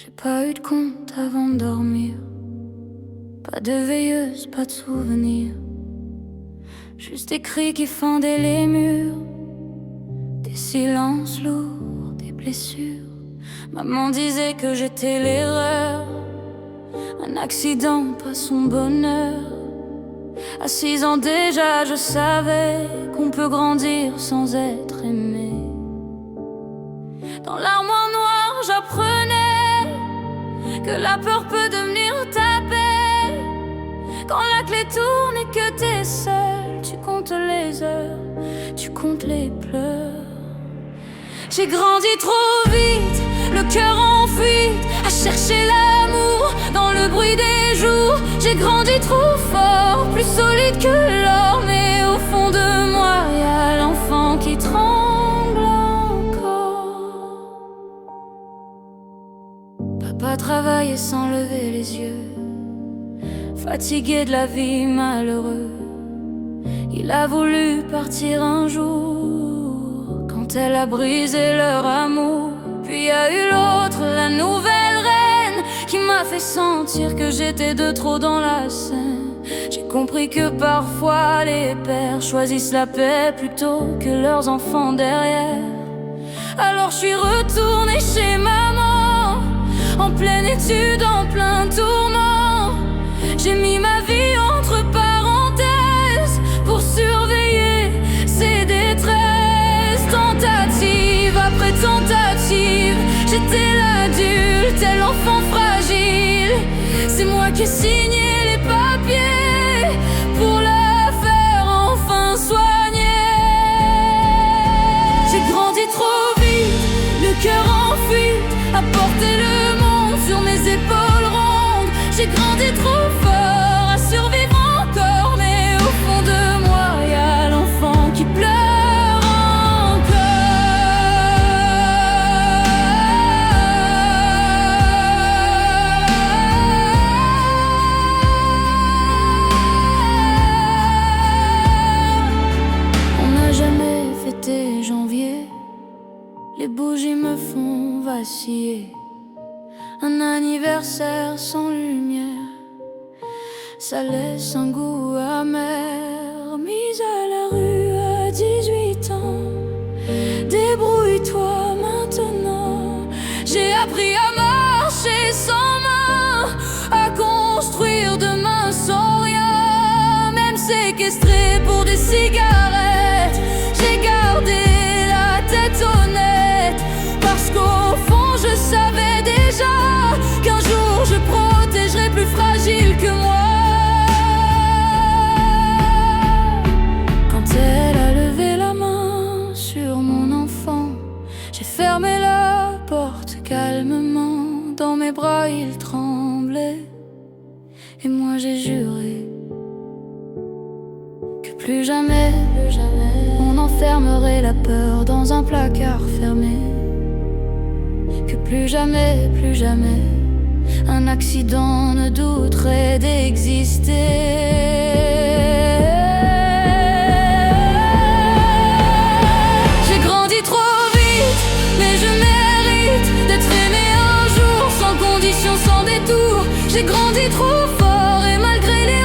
J'ai pas eu de compte avant de dormir, pas de veilleuse, pas de souvenirs, juste des cris qui fendaient les murs, des silences lourds, des blessures. Maman disait que j'étais l'erreur, un accident, pas son bonheur. À 6 ans déjà, je savais qu'on peut grandir sans être aimé. Dans l'armoire noire, j'apprenais que la peur peut devenir ta paix. Quand la clé tourne et que t'es seul, tu comptes les heures, tu comptes les pleurs. J'ai grandi trop vite, le cœur en fuite, à chercher l'amour dans le bruit des jours. J'ai grandi trop fort, plus solide que l'or, mais au fond de moi, y a l'enfant qui tremble encore. Papa travaillait sans lever les yeux, fatigué de la vie, malheureux. Il a voulu partir un jour, quand elle a brisé leur amour. Puis y a eu l'autre, la nouvelle reine, qui m'a fait sentir que j'étais de trop dans la scène. J'ai compris que parfois les pères choisissent la paix plutôt que leurs enfants derrière. Alors je suis retournée chez maman, en pleine étude, en plein tournant. J'ai mis ma vie entre parenthèses pour surveiller ses détresses. Tentative après tentative, j'étais l'adulte et l'enfant fragile. C'est moi qui ai signé les papiers pour la faire enfin soigner. J'ai grandi trop vite, le cœur en fuite, à porter le monde sur mes épaules rondes. J'ai grandi trop fort, à survivre encore, mais au fond de moi, y a l'enfant qui pleure. Janvier, les bougies me font vaciller. Un anniversaire sans lumière, ça laisse un goût amer. Mise à la rue à 18 ans, débrouille-toi maintenant. J'ai appris à marcher sans main, à construire demain sans rien. Même séquestré pour des cigarettes, j'ai gardé la tête honnête, parce qu'au fond je savais déjà qu'un jour je protégerais plus fragile que moi. Quand elle a levé la main sur mon enfant, j'ai fermé la porte calmement. Dans mes bras il tremblait, et moi j'ai juré que plus jamais on enfermerait la peur dans un placard fermé. Que plus jamais un accident ne douterait d'exister. J'ai grandi trop vite, mais je mérite d'être aimé un jour, sans condition, sans détour. J'ai grandi trop fort, et malgré les